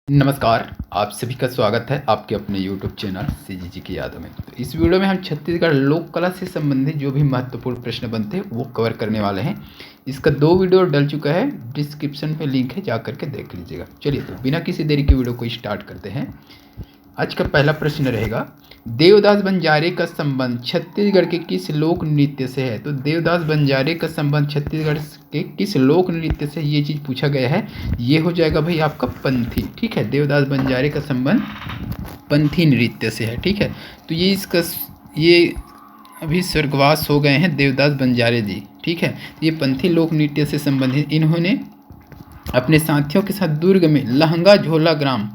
नमस्कार। आप सभी का स्वागत है आपके अपने YouTube चैनल सीजीजी की यादों में। तो इस वीडियो में हम छत्तीसगढ़ लोक कला से संबंधित जो भी महत्वपूर्ण प्रश्न बनते हैं वो कवर करने वाले हैं। इसका 2 वीडियो डल चुका है, डिस्क्रिप्शन पे लिंक है, जा करके देख लीजिएगा। चलिए तो बिना किसी देरी के वीडियो को स्टार्ट करते हैं। आज का पहला प्रश्न रहेगा, देवदास बंजारे का संबंध छत्तीसगढ़ के किस लोक नृत्य से है? तो देवदास बंजारे का संबंध छत्तीसगढ़ के किस लोक नृत्य से, ये चीज़ पूछा गया है। ये हो जाएगा भाई आपका पंथी। ठीक है, देवदास बंजारे का संबंध पंथी नृत्य से है। ठीक है, तो ये अभी स्वर्गवास हो गए हैं देवदास बंजारे जी। ठीक है, ये पंथी लोक नृत्य से संबंधित इन्होंने अपने साथियों के साथ दुर्ग में लहंगा झोला ग्राम,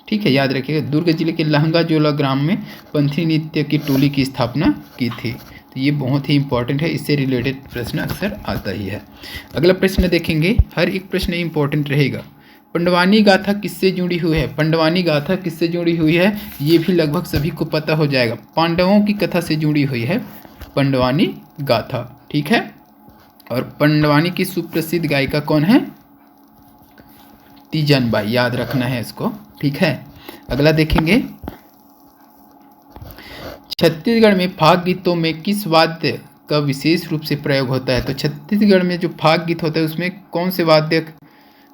ठीक है, याद रखिएगा, दुर्ग जिले के लहंगा झोला ग्राम में पंथी नृत्य की टोली की स्थापना की थी। तो ये बहुत ही इंपॉर्टेंट है, इससे रिलेटेड प्रश्न अक्सर आता ही है। अगला प्रश्न देखेंगे, हर एक प्रश्न इंपॉर्टेंट रहेगा। पंडवानी गाथा किससे जुड़ी हुई है? पंडवानी गाथा किससे जुड़ी हुई है, ये भी लगभग सभी को पता हो जाएगा। पांडवों की कथा से जुड़ी हुई है पंडवानी गाथा। ठीक है, और पंडवानी की सुप्रसिद्ध गायिका कौन है? तीजन बाई, याद रखना है इसको। ठीक है, अगला देखेंगे, छत्तीसगढ़ में फाग गीतों में किस वाद्य का विशेष रूप से प्रयोग होता है? तो छत्तीसगढ़ में जो फाग गीत होता है उसमें कौन से वाद्य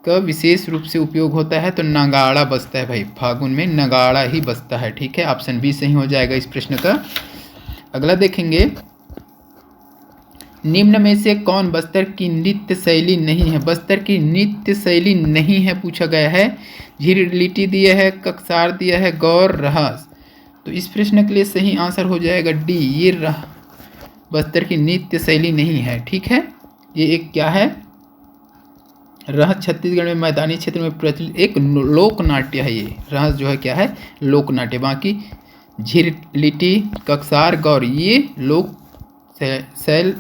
का विशेष रूप से उपयोग होता है? तो नगाड़ा बजता है भाई, फागुन में नगाड़ा ही बजता है। ठीक है, ऑप्शन बी सही हो जाएगा इस प्रश्न का। अगला देखेंगे, निम्न में से कौन बस्तर की नृत्य शैली नहीं है? बस्तर की नृत्य शैली नहीं है पूछा गया है। झिरलिटी दिया है, ककसार दिया है, गौर रहस। तो इस प्रश्न के लिए सही आंसर हो जाएगा डी, ये बस्तर की नृत्य शैली नहीं है। ठीक है, ये एक क्या है? रहस छत्तीसगढ़ में मैदानी क्षेत्र में प्रचलित एक लोक नाट्य है। ये रहस जो है क्या है? लोक नाट्य। बाकी झिरलिटी, ककसार, गौर ये लोक शैल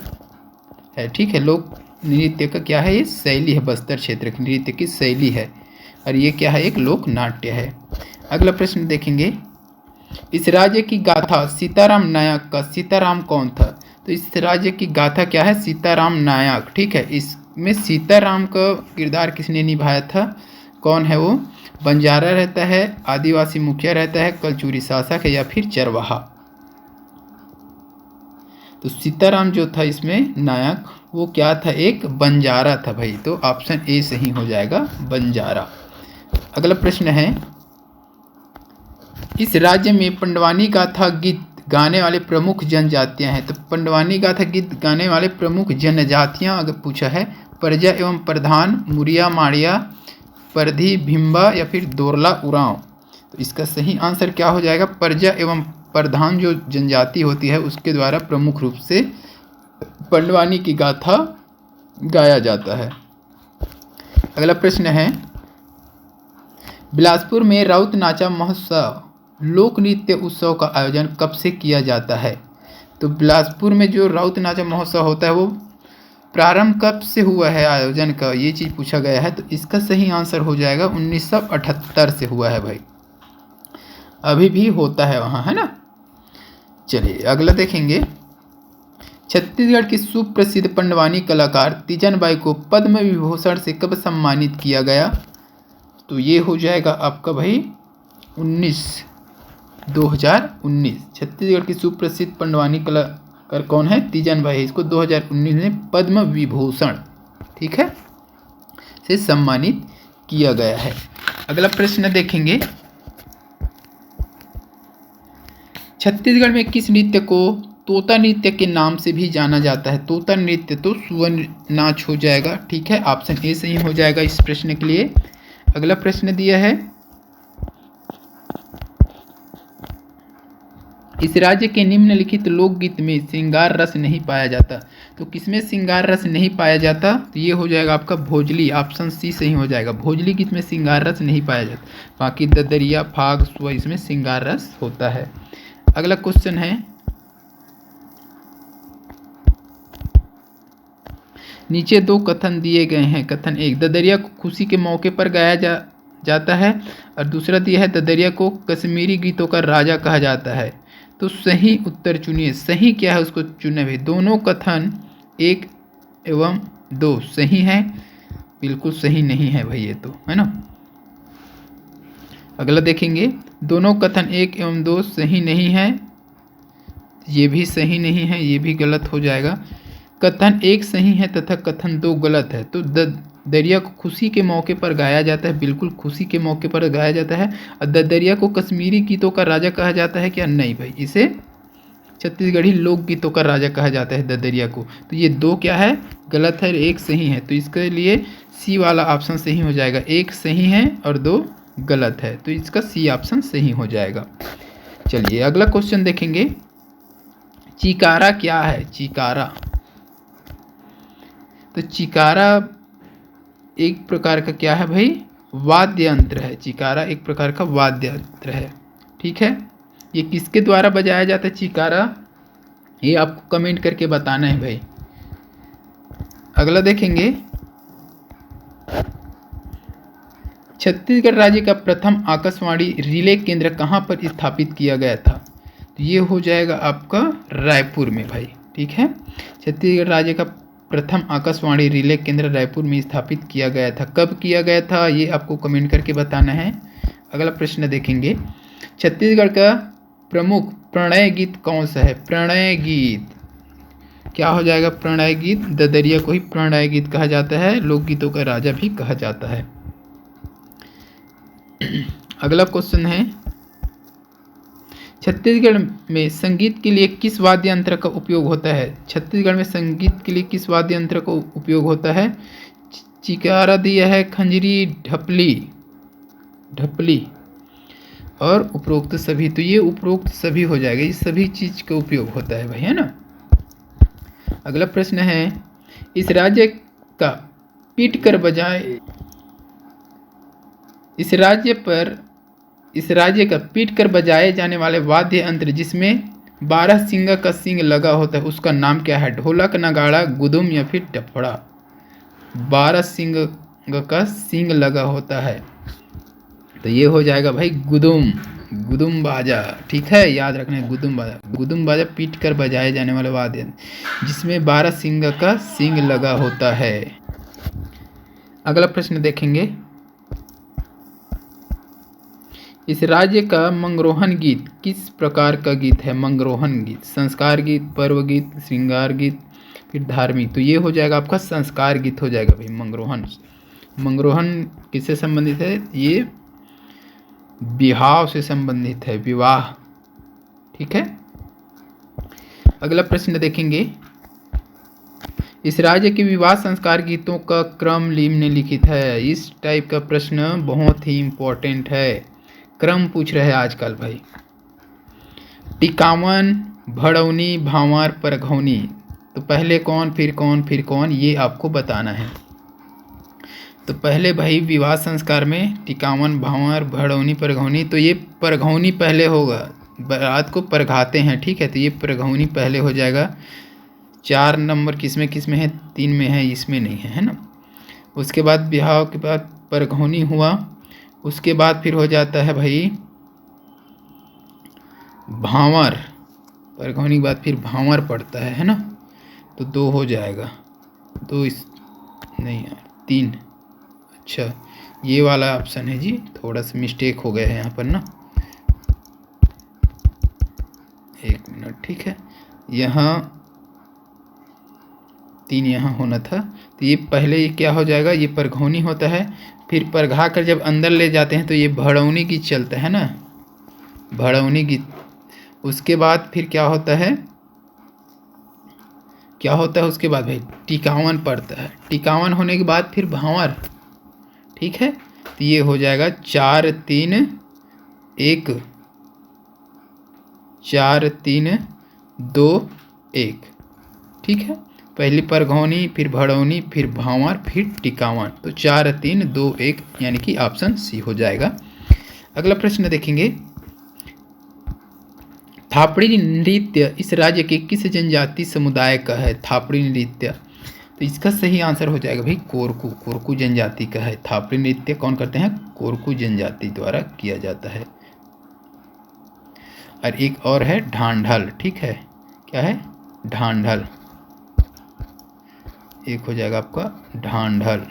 है। ठीक है, लोक नृत्य का क्या है? ये शैली है, बस्तर क्षेत्र की नृत्य की शैली है, और ये क्या है? एक लोक नाट्य है। अगला प्रश्न देखेंगे, इस राज्य की गाथा सीताराम नायक का सीताराम कौन था? तो इस राज्य की गाथा क्या है? सीताराम नायक। ठीक है, इसमें सीताराम का किरदार किसने निभाया था? कौन है वो? बंजारा रहता है, आदिवासी मुखिया रहता है, कलचूरी शासक है, या फिर चरवाहा? तो सीताराम जो था इसमें नायक, वो क्या था? एक बंजारा था भाई। तो ऑप्शन ए सही हो जाएगा, बंजारा। अगला प्रश्न है, इस राज्य में पंडवानी गाथा गीत गाने वाले प्रमुख जनजातियां हैं। तो पंडवानी गाथा गीत गाने वाले प्रमुख जनजातियां अगर पूछा है, प्रजा एवं प्रधान, मुरिया माड़िया, परधी, भिम्बा, या फिर दोरला उरांव। तो इसका सही आंसर क्या हो जाएगा? प्रजा एवं प्रधान जो जनजाति होती है उसके द्वारा प्रमुख रूप से पंडवानी की गाथा गाया जाता है। अगला प्रश्न है, बिलासपुर में राउत नाचा महोत्सव लोक नृत्य उत्सव का आयोजन कब से किया जाता है? तो बिलासपुर में जो राउत नाचा महोत्सव होता है वो प्रारंभ कब से हुआ है आयोजन का, ये चीज़ पूछा गया है। तो इसका सही आंसर हो जाएगा 1978 से हुआ है भाई, अभी भी होता है वहाँ, है ना। चलिए अगला देखेंगे, छत्तीसगढ़ की सुप्रसिद्ध पंडवानी कलाकार तीजन बाई को पद्म विभूषण से कब सम्मानित किया गया? तो ये हो जाएगा आपका भाई 2019। छत्तीसगढ़ की सुप्रसिद्ध पंडवानी कलाकार कौन है? तीजन बाई। इसको 2019 में पद्म विभूषण, ठीक है, से सम्मानित किया गया है। अगला प्रश्न देखेंगे, छत्तीसगढ़ में किस नृत्य को तोता नृत्य के नाम से भी जाना जाता है? तोता नृत्य तो सुवन नाच हो जाएगा। ठीक है, ऑप्शन ए सही हो जाएगा इस प्रश्न के लिए। अगला प्रश्न दिया है, इस राज्य के निम्नलिखित लोकगीत में श्रृंगार रस नहीं पाया जाता। तो किसमें श्रृंगार रस नहीं पाया जाता? तो ये हो जाएगा आपका भोजली, ऑप्शन सी सही हो जाएगा। भोजली गीत में श्रृंगार रस नहीं पाया जाता। बाकी ददरिया, फाग, सुआ इसमें श्रृंगार रस होता है। अगला क्वेश्चन है, नीचे 2 कथन दिए गए हैं। कथन 1, ददरिया को खुशी के मौके पर गाया जाता है, और दूसरा दिया है, ददरिया को कश्मीरी गीतों का राजा कहा जाता है। तो सही उत्तर चुनिए, सही क्या है उसको चुने भाई। दोनों कथन 1 एवं 2 सही है, बिल्कुल सही नहीं है भाई ये तो, है ना। अगला देखेंगे, दोनों कथन 1 एवं 2 सही नहीं है, ये भी सही नहीं है, ये भी गलत हो जाएगा। कथन 1 सही है तथा कथन 2 गलत है। तो दरिया को खुशी के मौके पर गाया जाता है, बिल्कुल खुशी के मौके पर गाया जाता है। और दरिया को कश्मीरी गीतों का राजा कहा जाता है क्या? नहीं भाई, इसे छत्तीसगढ़ी लोकगीतों का राजा कहा जाता है दरिया को। तो ये 2 क्या है? गलत है, 1 सही है। तो इसके लिए सी वाला ऑप्शन सही हो जाएगा। 1 सही है और 2 गलत है, तो इसका सी ऑप्शन सही हो जाएगा। चलिए अगला क्वेश्चन देखेंगे, चिकारा क्या है? चिकारा, तो चिकारा एक प्रकार का क्या है भाई? वाद्य यंत्र है। चिकारा एक प्रकार का वाद्य यंत्र है, ठीक है। ये किसके द्वारा बजाया जाता है चिकारा? ये आपको कमेंट करके बताना है भाई। अगला देखेंगे, छत्तीसगढ़ राज्य का प्रथम आकाशवाणी रिले केंद्र कहाँ पर स्थापित किया गया था? तो ये हो जाएगा आपका रायपुर में भाई, ठीक है। छत्तीसगढ़ राज्य का प्रथम आकाशवाणी रिले केंद्र रायपुर में स्थापित किया गया था। कब किया गया था ये आपको कमेंट करके बताना है। अगला प्रश्न देखेंगे, छत्तीसगढ़ का प्रमुख प्रणय गीत कौन सा है? प्रणय गीत क्या हो जाएगा? प्रणय गीत। दरिया को ही प्रणय गीत कहा जाता है, लोकगीतों का राजा भी कहा जाता है। अगला क्वेश्चन है, छत्तीसगढ़ में संगीत के लिए किस वाद्य यंत्र का उपयोग होता है? छत्तीसगढ़ में संगीत के लिए किस वाद्य यंत्र का उपयोग होता है? चिकारा दिया है, खंजरी, ढपली और उपरोक्त सभी। तो ये उपरोक्त सभी हो जाएगा, ये सभी चीज का उपयोग होता है भाई, है ना। अगला प्रश्न है, इस राज्य का पीट कर बजाए इस राज्य का पीट कर बजाए जाने वाले वाद्य यंत्र जिसमें 12 सींग का सींग लगा होता है उसका नाम क्या है? ढोलक, नगाड़ा, गुदुम या फिर डफड़ा। 12 सींग का सींग लगा होता है, तो ये हो जाएगा भाई गुदुम बाजा, ठीक है, याद रखना है गुदुम बाजा पीट कर बजाए जाने वाले वाद्य यंत्र जिसमें 12 सींग का सींग लगा होता है। अगला प्रश्न देखेंगे, इस राज्य का मंगरोहन गीत किस प्रकार का गीत है? मंगरोहन गीत संस्कार गीत, पर्व गीत, श्रृंगार गीत, फिर धार्मिक। तो ये हो जाएगा आपका संस्कार गीत हो जाएगा भाई। मंगरोहन किससे संबंधित है? ये विवाह से संबंधित है, विवाह, ठीक है। अगला प्रश्न देखेंगे, इस राज्य के विवाह संस्कार गीतों का क्रम निम्नलिखित है। इस टाइप का प्रश्न बहुत ही इंपॉर्टेंट है, क्रम पूछ रहे हैं आजकल भाई। टिकावन, भड़ौनी, भांवर, परघौनी। तो पहले कौन फिर कौन फिर कौन, ये आपको बताना है। तो पहले भाई विवाह संस्कार में टिकावन, भांवर, भड़ौनी, परघौनी। तो ये परघौनी पहले होगा, बारात को परघाते हैं, ठीक है। तो ये परघौनी पहले हो जाएगा। 4 नंबर किस में है? 3 में है, इसमें नहीं है, है ना। उसके बाद ब्याह के बाद परघौनी हुआ, उसके बाद फिर हो जाता है भाई भांवर, परघौनी के बाद फिर भांवर पड़ता है ना। तो 2 हो जाएगा, 2 नहीं यार 3। अच्छा ये वाला ऑप्शन है जी, थोड़ा सा मिस्टेक हो गया है यहाँ पर ना, 1 मिनट, ठीक है। यहाँ 3 यहाँ होना था। तो ये पहले ये क्या हो जाएगा? ये परघौनी होता है, फिर परघा कर जब अंदर ले जाते हैं तो ये भड़ौनी गीत चलता है ना, भड़ौनी गीत। उसके बाद फिर क्या होता है उसके बाद भाई टिकावन पड़ता है। टिकावन होने के बाद फिर भांवर, ठीक है। तो ये हो जाएगा 4 3 1, 4 3 2 1, ठीक है। पहली परघौनी, फिर भड़ौनी, फिर भांवर, फिर टिकावन। तो 4 3 2 1 यानी कि ऑप्शन सी हो जाएगा। अगला प्रश्न देखेंगे, थापड़ी नृत्य इस राज्य के किस जनजाति समुदाय का है? थापड़ी नृत्य, तो इसका सही आंसर हो जाएगा भाई कोरकू जनजाति का है। थापड़ी नृत्य कौन करते हैं? कोरकू जनजाति द्वारा किया जाता है। और एक और है ढांढल, ठीक है। क्या है? ढांढल। एक हो जाएगा आपका ढांढल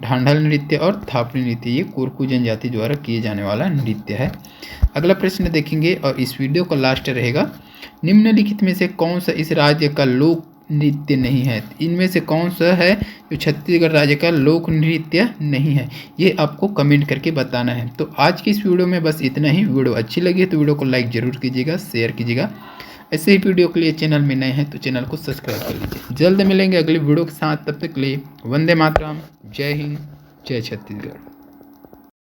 ढांढल नृत्य और थापड़ी नृत्य, ये कोरकू जनजाति द्वारा किए जाने वाला नृत्य है। अगला प्रश्न देखेंगे और इस वीडियो का लास्ट रहेगा, निम्नलिखित में से कौन सा इस राज्य का लोक नृत्य नहीं है? इनमें से कौन सा है जो छत्तीसगढ़ राज्य का लोक नृत्य नहीं है? ये आपको कमेंट करके बताना है। तो आज की इस वीडियो में बस इतना ही। वीडियो अच्छी लगी तो वीडियो को लाइक जरूर कीजिएगा, शेयर कीजिएगा। ऐसे ही वीडियो के लिए चैनल में नए हैं तो चैनल को सब्सक्राइब कर लीजिए। जल्द मिलेंगे अगली वीडियो के साथ, तब तक के लिए वंदे मातरम, जय हिंद, जय छत्तीसगढ़।